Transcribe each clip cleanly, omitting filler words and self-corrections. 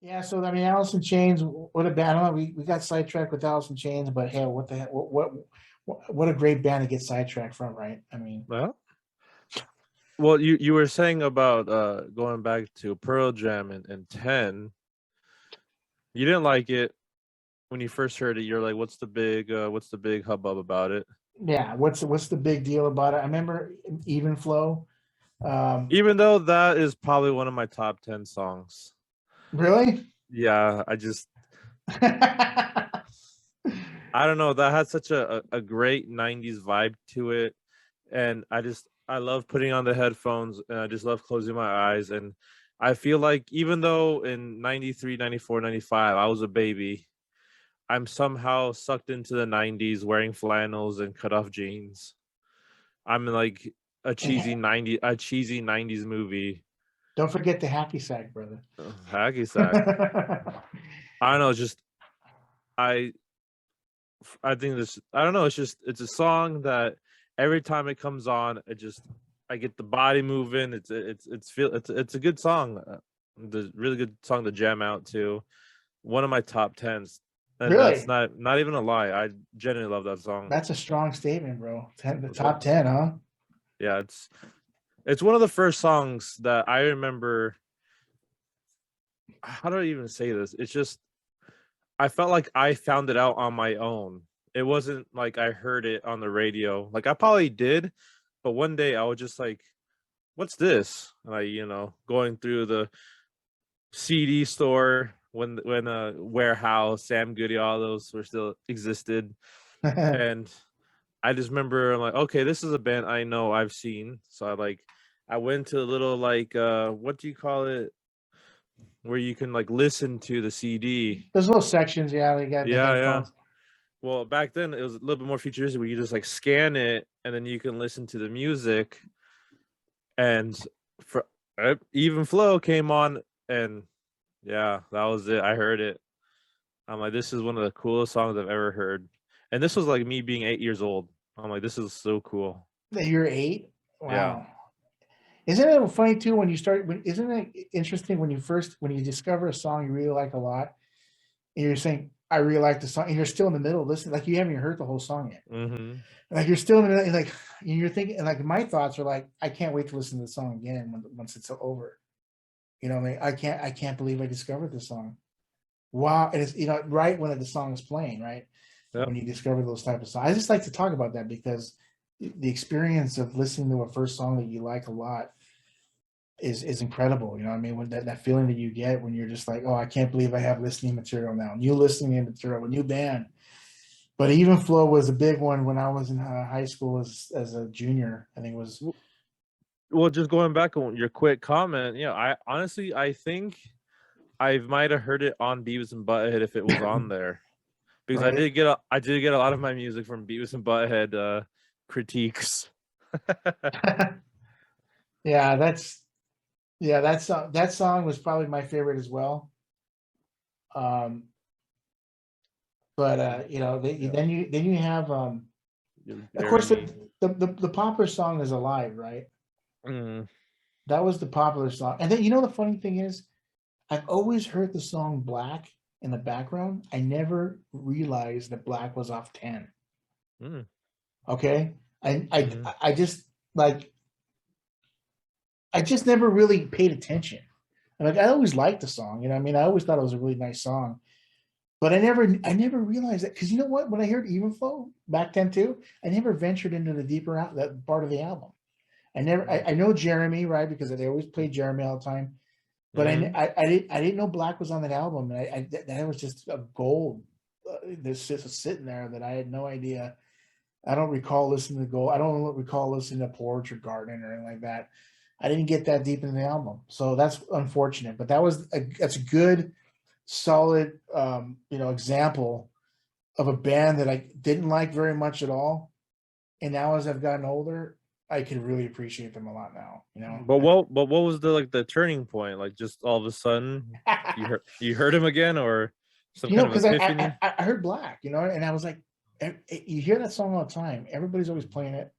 Yeah, so I mean, Alice in Chains. What a band! I don't know. We got sidetracked with Alice in Chains, but hey, what the heck? What a great band to get sidetracked from, right? I mean, Well, well, you were saying about going back to Pearl Jam and 10. You didn't like it when you first heard it. You're like, what's the big hubbub about it? yeah. What's the big deal about it? I remember Even Flow. Um, Even though that is probably one of my top 10 songs. really? Yeah, I don't know. That had such a great 90s vibe to it. And I love putting on the headphones and I just love closing my eyes. And I feel like even though in 93, 94, 95, I was a baby, I'm somehow sucked into the 90s wearing flannels and cut off jeans. I'm like a cheesy 90s movie. Don't forget the hacky sack, brother. Hacky sack. I don't know, it's just I I think this. I don't know. It's a song that every time it comes on, I get the body moving. It's a good song. The really good song to jam out to. One of my top tens, and that's Really? not even a lie. I genuinely love that song. That's a strong statement, bro. The Yep. top 10, huh? Yeah, it's one of the first songs that I remember. How do I even say this? It's just I felt like I found it out on my own. It wasn't like I heard it on the radio. Like I probably did, but one day I was just like, "What's this?" Like going through the CD store when Warehouse, Sam Goody, all those were still existed, and I just remember I'm like, okay, this is a band I know I've seen. So I went to a little like what do you call it? Where you can like listen to the CD. There's little sections, yeah. They got the Yeah, yeah. headphones. Well, back then it was a little bit more futuristic where you just like scan it and then you can listen to the music. And for Even Flow came on, and yeah, that was it. I heard it. I'm like, this is one of the coolest songs I've ever heard. And this was like me being 8 years old. I'm like, this is so cool. You're 8. Yeah. Wow. Isn't it funny too when you start? Isn't it interesting when you discover a song you really like a lot, and you're saying, "I really like the song," and you're still in the middle of listening, like you haven't even heard the whole song yet. Mm-hmm. Like you're still in the middle, like you're thinking, like my thoughts are like, I can't wait to listen to the song again once it's over. You know, what I mean, I can't believe I discovered this song. Wow, and it's right when the song is playing, right Yep. when you discover those type of songs. I just like to talk about that because the experience of listening to a first song that you like a lot is incredible. You know what I mean? When that feeling that you get when you're just like, oh, I can't believe I have listening material now, new listening material, a new band. But Even Flow was a big one when I was in high school as a junior. I think it was. Well, just going back on your quick comment, I honestly I think I might have heard it on Beavis and Butthead if it was on there. Because Right. I did get a lot of my music from Beavis and Butthead critiques. Yeah, that song was probably my favorite as well. Um, but Yeah, then you have of course Jeremy. the popular song is Alive, right? Mm, That was the popular song. And then the funny thing is, I've always heard the song Black in the background. I never realized that Black was off 10. mm, Okay. I mm, I, I just like I just never really paid attention. Like I always liked the song, I mean, I always thought it was a really nice song. But I never realized that because you know what? When I heard Even Flow back then too, I never ventured into the deeper out that part of the album. I know Jeremy, right? Because they always play Jeremy all the time. But mm. I didn't know Black was on that album, and that was just a gold. This just sitting there that I had no idea. I don't recall listening to Gold. I don't recall listening to Porch or Garden or anything like that. I didn't get that deep into the album, so that's unfortunate. But that's a good, solid, example of a band that I didn't like very much at all, and now as I've gotten older, I can really appreciate them a lot now. But what was the turning point? Like just all of a sudden you heard him again or some kind of Because epiphany? I heard Black, and I was like, you hear that song all the time. Everybody's always playing it,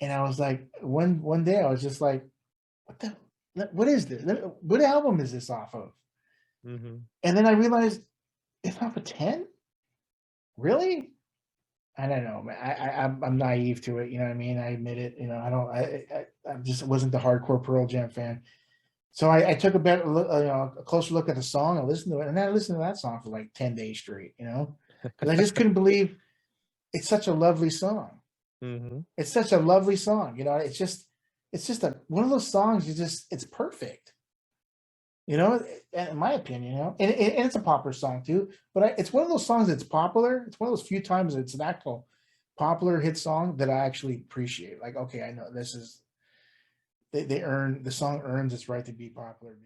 and I was like, one day I was just like, what is this? What album is this off of? Mm-hmm. And then I realized it's not a 10. Really? I don't know, man. I'm naive to it. You know what I mean? I admit it. You know, I don't. I just wasn't the hardcore Pearl Jam fan. So I took a better look, a closer look at the song. I listened to it, and I listened to that song for like 10 days straight. You know, because I just couldn't believe it's such a lovely song. Mm-hmm. It's such a lovely song. You know, it's just a one of those songs. It's perfect. You know, in my opinion, you know, and it's a popular song too. But it's one of those songs that's popular. It's one of those few times it's an actual popular hit song that I actually appreciate. Like, okay, I know this is they earn the song earns its right to be popular.